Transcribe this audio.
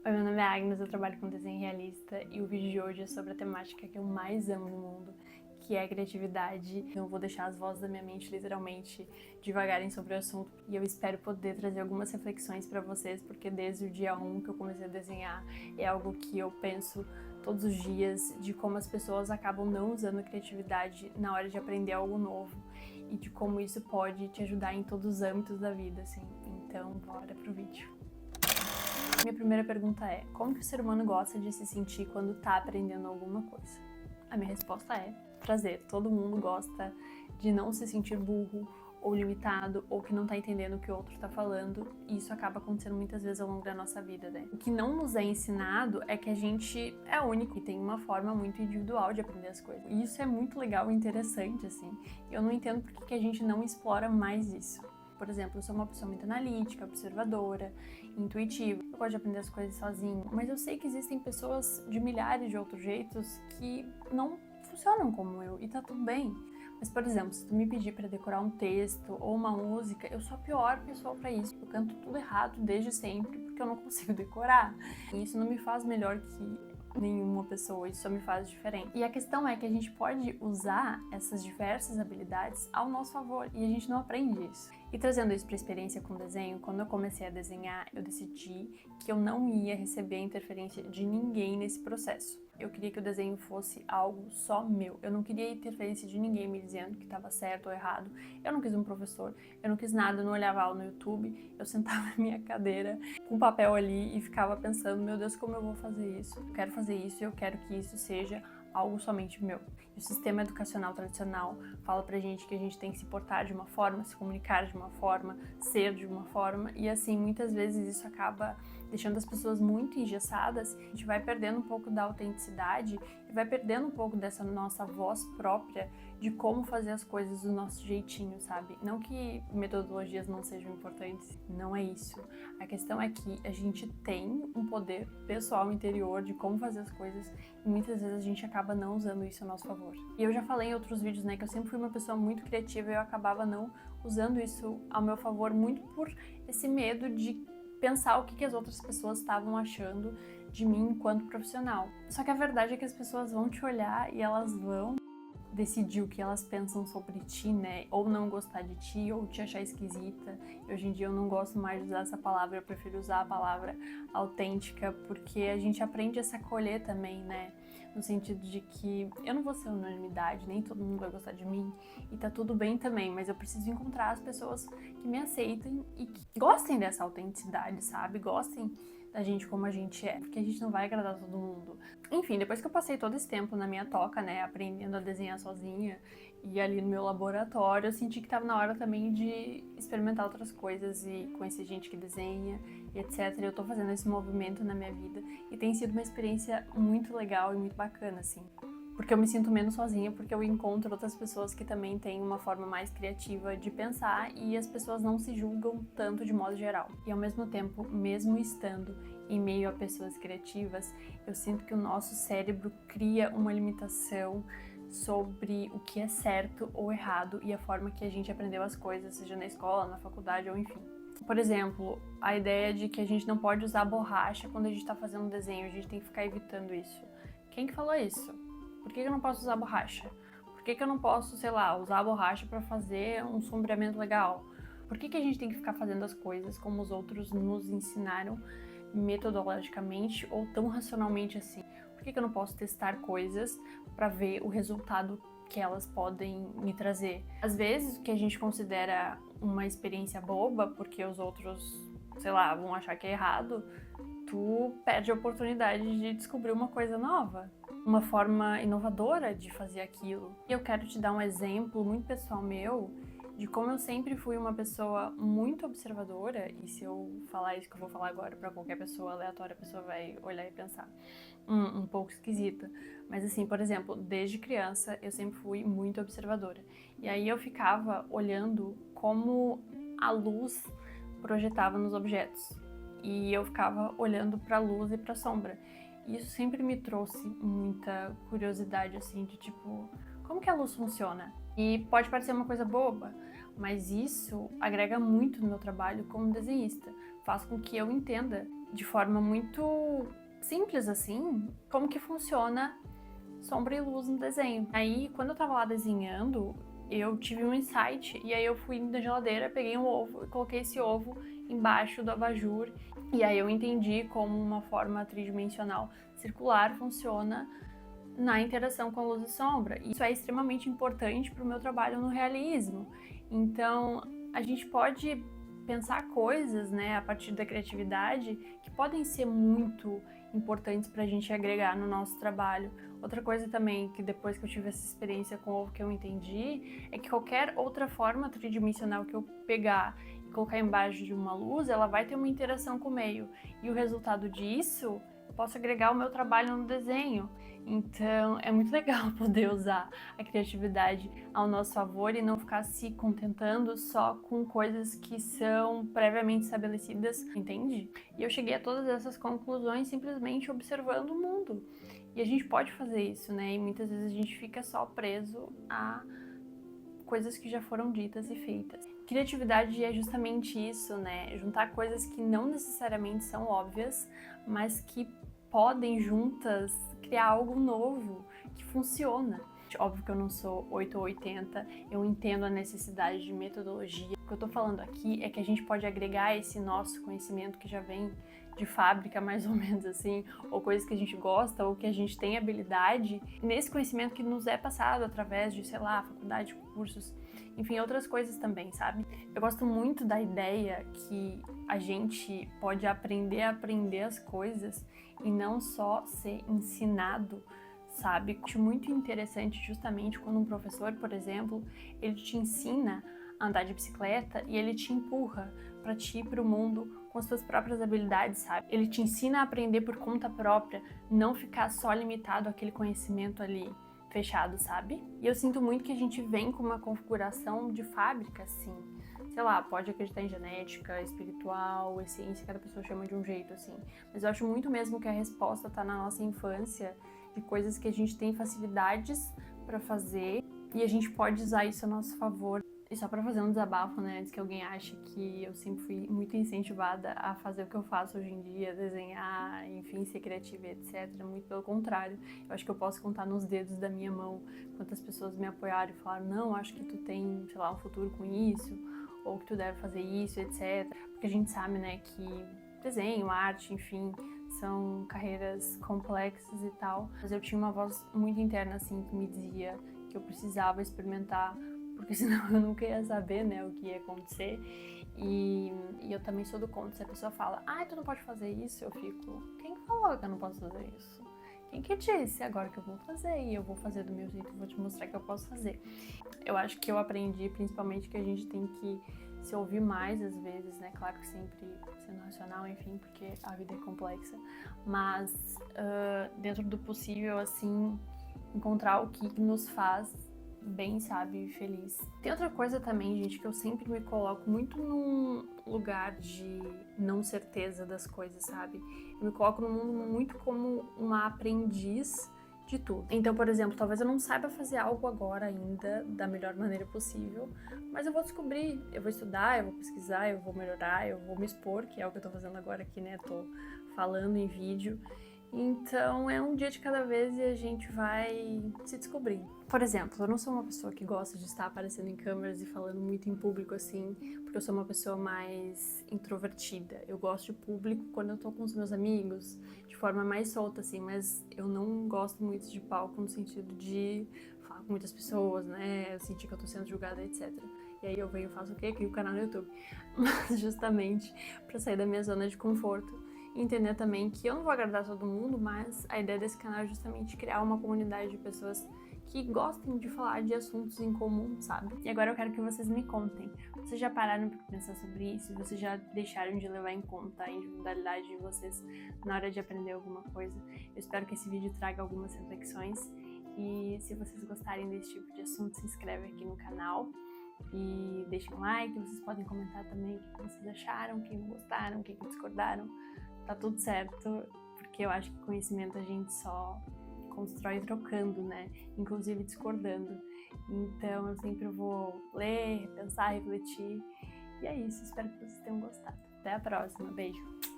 Oi, meu nome é Agnes, eu trabalho com desenho realista e o vídeo de hoje é sobre a temática que eu mais amo no mundo, que é a criatividade. Então eu vou deixar as vozes da minha mente literalmente divagarem sobre o assunto e eu espero poder trazer algumas reflexões para vocês, porque desde o dia 1 que eu comecei a desenhar é algo que eu penso todos os dias, de como as pessoas acabam não usando a criatividade na hora de aprender algo novo e de como isso pode te ajudar em todos os âmbitos da vida, assim. Então, bora pro vídeo. Minha primeira pergunta é: como que o ser humano gosta de se sentir quando tá aprendendo alguma coisa? A minha resposta é prazer. Todo mundo gosta de não se sentir burro ou limitado ou que não tá entendendo o que o outro tá falando, e isso acaba acontecendo muitas vezes ao longo da nossa vida, né? O que não nos é ensinado é que a gente é único e tem uma forma muito individual de aprender as coisas. E isso é muito legal e interessante, assim. Eu não entendo por que a gente não explora mais isso. Por exemplo, eu sou uma pessoa muito analítica, observadora, intuitiva. Eu gosto de aprender as coisas sozinha, mas eu sei que existem pessoas de milhares de outros jeitos que não funcionam como eu, e tá tudo bem. Mas, por exemplo, se tu me pedir para decorar um texto ou uma música, eu sou a pior pessoa para isso. Eu canto tudo errado desde sempre, porque eu não consigo decorar. E isso não me faz melhor que nenhuma pessoa, isso só me faz diferente. E a questão é que a gente pode usar essas diversas habilidades ao nosso favor, e a gente não aprende isso. E trazendo isso para a experiência com desenho, quando eu comecei a desenhar, eu decidi que eu não ia receber a interferência de ninguém nesse processo. Eu queria que o desenho fosse algo só meu. Eu não queria interferência de ninguém me dizendo que estava certo ou errado. Eu não quis um professor, eu não quis nada, eu não olhava aula no YouTube. Eu sentava na minha cadeira com papel ali e ficava pensando: meu Deus, como eu vou fazer isso? Eu quero fazer isso e eu quero que isso seja algo somente meu. E o sistema educacional tradicional fala pra gente que a gente tem que se portar de uma forma, se comunicar de uma forma, ser de uma forma, e assim, muitas vezes isso acaba deixando as pessoas muito engessadas. A gente vai perdendo um pouco da autenticidade e vai perdendo um pouco dessa nossa voz própria de como fazer as coisas do nosso jeitinho, sabe? Não que metodologias não sejam importantes, não é isso. A questão é que a gente tem um poder pessoal interior de como fazer as coisas e muitas vezes a gente acaba não usando isso a nosso favor. E eu já falei em outros vídeos, né, que eu sempre fui uma pessoa muito criativa e eu acabava não usando isso ao meu favor muito por esse medo de pensar o que as outras pessoas estavam achando de mim enquanto profissional. Só que a verdade é que as pessoas vão te olhar e elas vão decidir o que elas pensam sobre ti, né? Ou não gostar de ti, ou te achar esquisita. E hoje em dia eu não gosto mais de usar essa palavra, eu prefiro usar a palavra autêntica, porque a gente aprende a se acolher também, né? No sentido de que eu não vou ser unanimidade, nem todo mundo vai gostar de mim, e tá tudo bem também, mas eu preciso encontrar as pessoas que me aceitem e que gostem dessa autenticidade, sabe? Gostem da gente como a gente é, porque a gente não vai agradar todo mundo. Enfim, depois que eu passei todo esse tempo na minha toca, né, aprendendo a desenhar sozinha e ali no meu laboratório, eu senti que tava na hora também de experimentar outras coisas e conhecer gente que desenha e etc. Eu tô fazendo esse movimento na minha vida e tem sido uma experiência muito legal e muito bacana, assim. Porque eu me sinto menos sozinha, porque eu encontro outras pessoas que também têm uma forma mais criativa de pensar e as pessoas não se julgam tanto de modo geral. E ao mesmo tempo, mesmo estando em meio a pessoas criativas, eu sinto que o nosso cérebro cria uma limitação sobre o que é certo ou errado e a forma que a gente aprendeu as coisas, seja na escola, na faculdade ou enfim. Por exemplo, a ideia de que a gente não pode usar borracha quando a gente está fazendo um desenho, a gente tem que ficar evitando isso. Quem que falou isso? Por que eu não posso usar borracha? Por que eu não posso, sei lá, usar a borracha para fazer um sombreamento legal? Por que a gente tem que ficar fazendo as coisas como os outros nos ensinaram metodologicamente ou tão racionalmente assim? Por que eu não posso testar coisas para ver o resultado que elas podem me trazer? Às vezes, o que a gente considera uma experiência boba, porque os outros, sei lá, vão achar que é errado, tu perde a oportunidade de descobrir uma coisa nova, uma forma inovadora de fazer aquilo. E eu quero te dar um exemplo muito pessoal meu de como eu sempre fui uma pessoa muito observadora, e se eu falar isso que eu vou falar agora para qualquer pessoa aleatória, a pessoa vai olhar e pensar um pouco esquisita. Mas assim, por exemplo, desde criança eu sempre fui muito observadora. E aí eu ficava olhando como a luz projetava nos objetos. E eu ficava olhando para a luz e para a sombra. E isso sempre me trouxe muita curiosidade, assim, de tipo, como que a luz funciona? E pode parecer uma coisa boba, mas isso agrega muito no meu trabalho como desenhista. Faz com que eu entenda de forma muito simples assim, como que funciona sombra e luz no desenho. Aí, quando eu tava lá desenhando, eu tive um insight, e aí eu fui na geladeira, peguei um ovo e coloquei esse ovo embaixo do abajur, e aí eu entendi como uma forma tridimensional circular funciona na interação com a luz e sombra. E isso é extremamente importante para o meu trabalho no realismo. Então, a gente pode pensar coisas, né, a partir da criatividade, que podem ser muito importantes para a gente agregar no nosso trabalho. Outra coisa também, que depois que eu tive essa experiência com o ovo que eu entendi, é que qualquer outra forma tridimensional que eu pegar e colocar embaixo de uma luz, ela vai ter uma interação com o meio. E o resultado disso, eu posso agregar ao meu trabalho no desenho. Então, é muito legal poder usar a criatividade ao nosso favor e não ficar se contentando só com coisas que são previamente estabelecidas, entende? E eu cheguei a todas essas conclusões simplesmente observando o mundo. E a gente pode fazer isso, né? E muitas vezes a gente fica só preso a coisas que já foram ditas e feitas. Criatividade é justamente isso, né? Juntar coisas que não necessariamente são óbvias, mas que podem juntas criar algo novo que funciona. Óbvio que eu não sou 8 ou 80, eu entendo a necessidade de metodologia. O que eu tô falando aqui é que a gente pode agregar esse nosso conhecimento que já vem de fábrica, mais ou menos assim, ou coisas que a gente gosta, ou que a gente tem habilidade, nesse conhecimento que nos é passado através de, sei lá, faculdade, cursos, enfim, outras coisas também, sabe? Eu gosto muito da ideia que a gente pode aprender a aprender as coisas e não só ser ensinado, sabe? Acho muito interessante justamente quando um professor, por exemplo, ele te ensina a andar de bicicleta e ele te empurra para ti ir pro mundo com as suas próprias habilidades, sabe? Ele te ensina a aprender por conta própria, não ficar só limitado àquele conhecimento ali fechado, sabe? E eu sinto muito que a gente vem com uma configuração de fábrica, assim. Sei lá, pode acreditar em genética, espiritual, essência, cada pessoa chama de um jeito, assim. Mas eu acho muito mesmo que a resposta tá na nossa infância, de coisas que a gente tem facilidades para fazer e a gente pode usar isso a nosso favor. E só pra fazer um desabafo, né, antes que alguém ache que eu sempre fui muito incentivada a fazer o que eu faço hoje em dia, desenhar, enfim, ser criativa, etc. Muito pelo contrário. Eu acho que eu posso contar nos dedos da minha mão quantas pessoas me apoiaram e falaram, não, acho que tu tem, sei lá, um futuro com isso, ou que tu deve fazer isso, etc. Porque a gente sabe, né, que desenho, arte, enfim, são carreiras complexas e tal. Mas eu tinha uma voz muito interna, assim, que me dizia que eu precisava experimentar, porque senão eu nunca ia saber, né, o que ia acontecer. E eu também sou do contra, se a pessoa fala, tu não pode fazer isso, eu fico, quem falou que eu não posso fazer isso? Quem que disse agora que eu vou fazer? E eu vou fazer do meu jeito, vou te mostrar que eu posso fazer. Eu acho que eu aprendi, principalmente, que a gente tem que se ouvir mais às vezes, né? Claro que sempre sendo racional, enfim, porque a vida é complexa. Mas, dentro do possível, assim, encontrar o que nos faz bem, sabe, feliz. Tem outra coisa também, gente, que eu sempre me coloco muito num lugar de não certeza das coisas, sabe? Eu me coloco no mundo muito como uma aprendiz de tudo. Então, por exemplo, talvez eu não saiba fazer algo agora ainda da melhor maneira possível, mas eu vou descobrir, eu vou estudar, eu vou pesquisar, eu vou melhorar, eu vou me expor, que é o que eu tô fazendo agora aqui, né? Tô falando em vídeo. Então, é um dia de cada vez e a gente vai se descobrir. Por exemplo, eu não sou uma pessoa que gosta de estar aparecendo em câmeras e falando muito em público assim, porque eu sou uma pessoa mais introvertida. Eu gosto de público quando eu tô com os meus amigos, de forma mais solta assim, mas eu não gosto muito de palco no sentido de falar com muitas pessoas, né, sentir que eu tô sendo julgada, etc. E aí eu venho e faço o quê? Crio um canal no YouTube. Mas justamente pra sair da minha zona de conforto. E entender também que eu não vou agradar todo mundo, mas a ideia desse canal é justamente criar uma comunidade de pessoas que gostem de falar de assuntos em comum, sabe? E agora eu quero que vocês me contem. Vocês já pararam para pensar sobre isso? Vocês já deixaram de levar em conta a individualidade de vocês na hora de aprender alguma coisa? Eu espero que esse vídeo traga algumas reflexões. E se vocês gostarem desse tipo de assunto, se inscreve aqui no canal. E deixem um like, vocês podem comentar também o que vocês acharam, o que gostaram, o que discordaram. Tá tudo certo, porque eu acho que conhecimento a gente só constrói trocando, né? Inclusive discordando. Então eu sempre vou ler, pensar, refletir. E é isso, espero que vocês tenham gostado. Até a próxima, beijo!